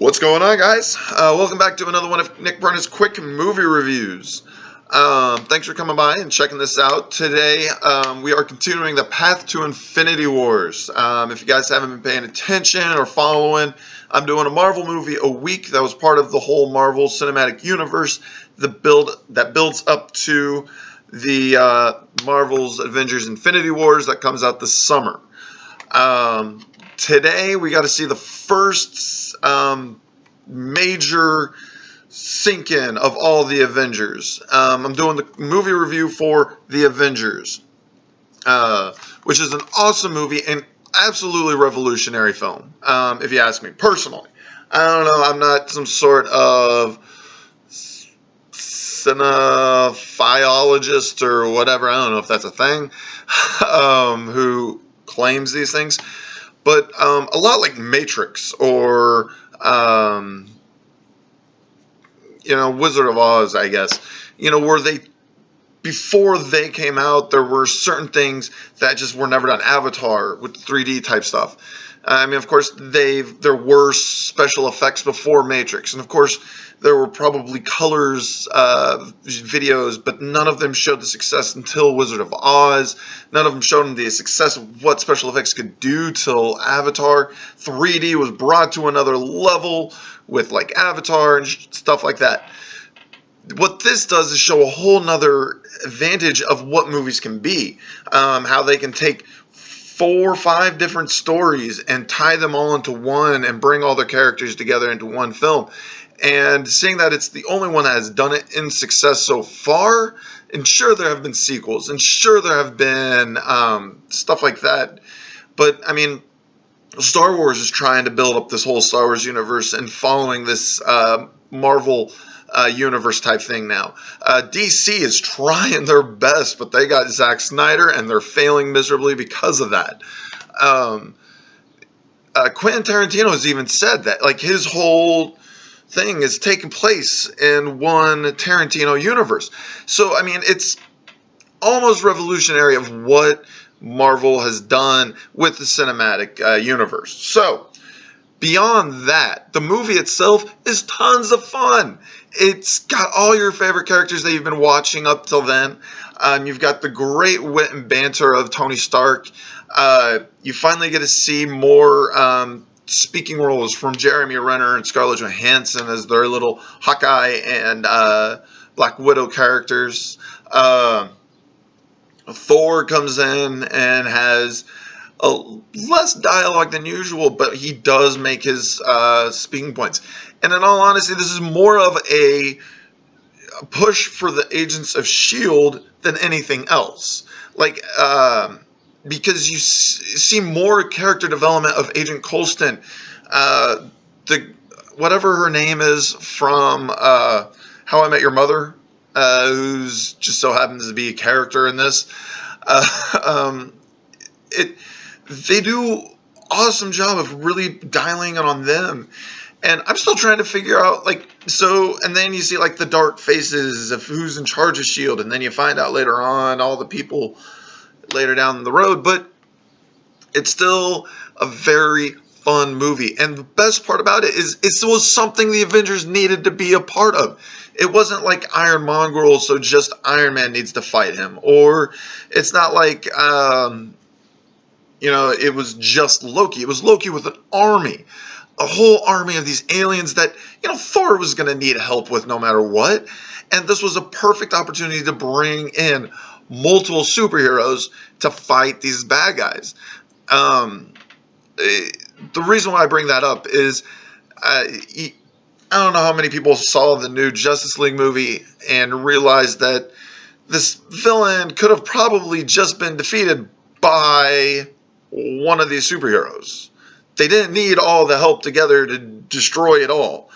What's going on, guys? Welcome back to another one of Nick Perna's quick movie reviews. Thanks for coming by and checking this out. Today, we are continuing the path to Infinity Wars. If you guys haven't been paying attention or following, I'm doing a Marvel movie a week that was part of the whole Marvel Cinematic Universe that builds up to the Marvel's Avengers Infinity Wars that comes out this summer. Today, we got to see the first major sink-in of all the Avengers. I'm doing the movie review for The Avengers, which is an awesome movie and absolutely revolutionary film, if you ask me personally. I don't know, I'm not some sort of cinephiologist or whatever, I don't know if that's a thing, who claims these things. But a lot like Matrix or, Wizard of Oz, I guess, where before they came out, there were certain things that just were never done. Avatar with 3D type stuff. I mean, of course, there were special effects before Matrix, and of course, there were probably colors, videos, but none of them showed the success until Wizard of Oz. None of them showed them the success of what special effects could do till Avatar. 3D was brought to another level with like Avatar and stuff like that. What this does is show a whole nother advantage of what movies can be, how they can take 4 or 5 different stories and tie them all into one and bring all their characters together into one film. And seeing that it's the only one that has done it in success so far, and sure there have been sequels, and sure there have been stuff like that, but I mean, Star Wars is trying to build up this whole Star Wars universe and following this Marvel universe type thing now. DC is trying their best, but they got Zack Snyder and they're failing miserably because of that. Quentin Tarantino has even said that, like, his whole thing is taking place in one Tarantino universe. So, I mean, it's almost revolutionary of what Marvel has done with the cinematic universe. So, beyond that, the movie itself is tons of fun. It's got all your favorite characters that you've been watching up till then. You've got the great wit and banter of Tony Stark. You finally get to see more speaking roles from Jeremy Renner and Scarlett Johansson as their little Hawkeye and Black Widow characters. Thor comes in and has less dialogue than usual, but he does make his speaking points. And in all honesty, this is more of a push for the Agents of S.H.I.E.L.D. than anything else. Like, because you see more character development of Agent Coulson, whatever her name is from How I Met Your Mother, who's just so happens to be a character in this. They do awesome job of really dialing it on them. And I'm still trying to figure out, and then you see, the dark faces of who's in charge of S.H.I.E.L.D., and then you find out later on all the people later down the road, but it's still a very fun movie. And the best part about it is it was something the Avengers needed to be a part of. It wasn't like Iron Mongrel, so just Iron Man needs to fight him. Or it's not like, it was just Loki. It was Loki with an army. A whole army of these aliens that, Thor was going to need help with no matter what. And this was a perfect opportunity to bring in multiple superheroes to fight these bad guys. The reason why I bring that up is I don't know how many people saw the new Justice League movie and realized that this villain could have probably just been defeated by one of these superheroes. They didn't need all the help together to destroy it all.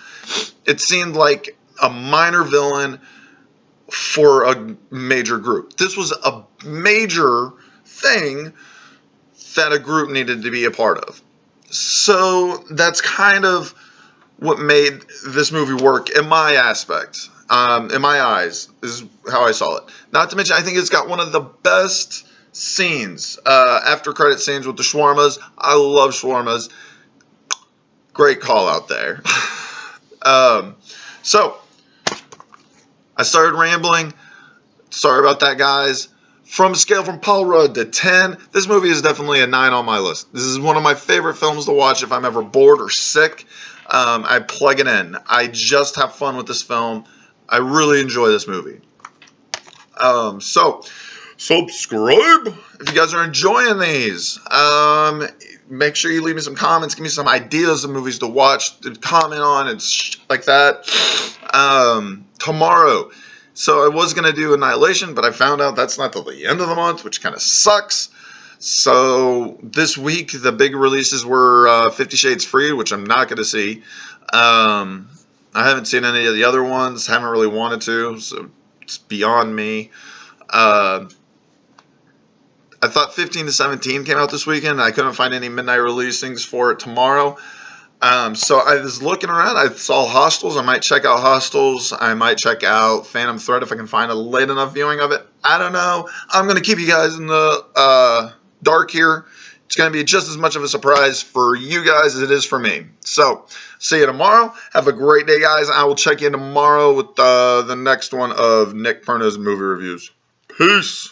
It seemed like a minor villain for a major group. This was a major thing that a group needed to be a part of. So that's kind of what made this movie work in my aspect. In my eyes, is how I saw it. Not to mention, I think it's got one of the best scenes, after credit scenes with the shawarmas. I love shawarmas. Great call out there. So, I started rambling. Sorry about that, guys. From a scale from Paul Rudd to 10, this movie is definitely a 9 on my list. This is one of my favorite films to watch if I'm ever bored or sick. I plug it in. I just have fun with this film. I really enjoy this movie. So, subscribe if you guys are enjoying these. Make sure you leave me some comments. Give me some ideas of movies to watch, to comment on, and like that. Tomorrow. So I was going to do Annihilation, but I found out that's not till the end of the month, which kind of sucks. So this week, the big releases were 50 Shades Freed, which I'm not going to see. I haven't seen any of the other ones. Haven't really wanted to, so it's beyond me. I thought 15 to 17 came out this weekend. I couldn't find any midnight releasings for it tomorrow. So I was looking around. I saw Hostels. I might check out Hostels. I might check out Phantom Thread if I can find a late enough viewing of it. I don't know. I'm going to keep you guys in the dark here. It's going to be just as much of a surprise for you guys as it is for me. So, see you tomorrow. Have a great day, guys. I will check you in tomorrow with the next one of Nick Perna's movie reviews. Peace.